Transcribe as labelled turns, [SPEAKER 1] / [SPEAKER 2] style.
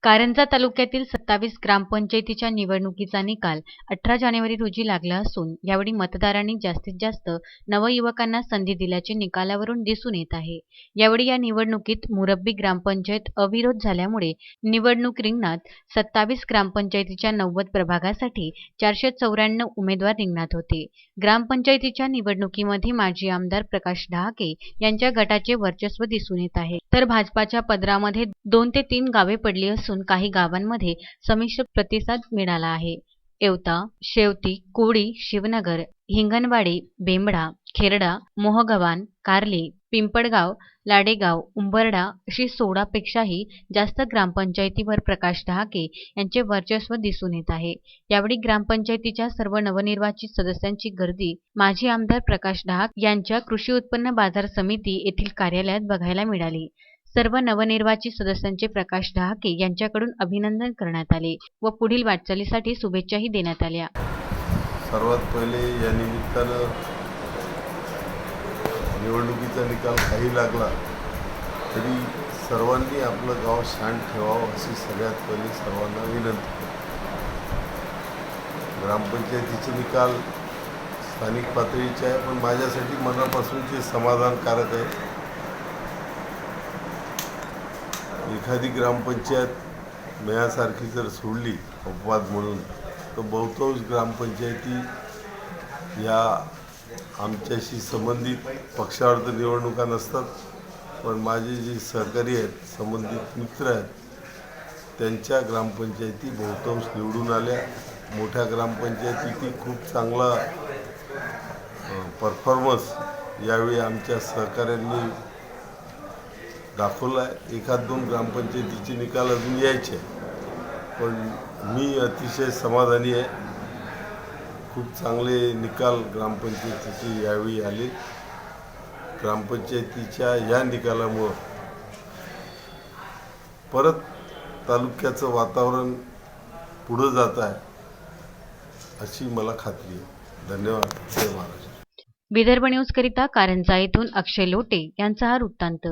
[SPEAKER 1] कारंजा तालुक्यातील 27 ग्रामपंचायतीच्या निवडणुकीचा निकाल 18 जानेवारी रोजी लागला असून यावेळी मतदारांनी जास्तीत जास्त नवयुवकांना संधी दिल्याचे निकालावरून दिसून येत आहे। यावेळी या निवडणुकीत मुरब्बी ग्रामपंचायत अविरोध झाल्यामुळे निवडणूक रिंगणात 27 ग्रामपंचायतीच्या 90 प्रभागासाठी 494 उमेदवार रिंगणात होते। ग्रामपंचायतीच्या निवडणुकीमध्ये माजी आमदार प्रकाश डहाके यांच्या गटाचे वर्चस्व दिसून येत आहे, तर भाजपाच्या पदरामध्ये 2 ते 3 गावे पडली असून काही गावांमध्ये संमिश्र प्रतिसाद मिळाला आहे। येवता, शेवती, कोडी, शिवनगर, हिंगणवाडी, बेंबडा, खेरडा, मोहगव्हाण, कार्ली, पिंपळगाव, लाडेगाव, उंबरडा अशी 16 पेक्षाही जास्त ग्रामपंचायतीवर प्रकाश डहाके यांचे वर्चस्व दिसून येत आहे। यावेळी ग्रामपंचायतीच्या सर्व नवनिर्वाचित सदस्यांची गर्दी माजी आमदार प्रकाश डहाके यांच्या कृषी उत्पन्न बाजार समिती येथील कार्यालयात बघायला मिळाली। सर्व नवनिर्वाचित सदस्यांचे प्रकाश डहाके यांच्याकडून अभिनंदन करण्यात आले व पुढील वाटचालीसाठी शुभेच्छाही देण्यात आल्या।
[SPEAKER 2] सर्वात पहिले या निमित्तानं निवडणुकीचा निकाल काही लागला तरी सर्वांनी आपलं गाव शांत ठेवावं अशी सगळ्यात पहिली सर्वांना विनंती। ग्रामपंचायतीचे निकाल स्थानिक पातळीचे आहे, पण माझ्यासाठी मनापासूनचे समाधानकारक आहे। एखादी ग्रामपंचायत मेयासारखी जर सोडली अपवाद म्हणून, तर बहुतांश ग्रामपंचायती या आमच्याशी संबंधित पक्षावर तर निवडणुका नसतात, पण माझे जे सहकारी आहेत, संबंधित मित्र आहेत, त्यांच्या ग्रामपंचायती बहुतांश निवडून आल्या। मोठ्या ग्रामपंचायतीची खूप चांगला परफॉर्मन्स यावेळी आमच्या सहकाऱ्यांनी दाखवला आहे। एखाद 2 ग्रामपंचायतीचे निकाल अजून यायचे, पण मी अतिशय समाधानी आहे। खूप चांगले निकाल ग्रामपंचायतीचे यावेळी आले। ग्रामपंचायतीच्या या निकालामुळे परत तालुक्याचं वातावरण पुढे जात आहे अशी मला खात्री आहे। धन्यवाद। जय महाराष्ट्र।
[SPEAKER 1] विदर्भ न्यूज करिता कारंजा येथून अक्षय लोटे यांचा हा वृत्तांत।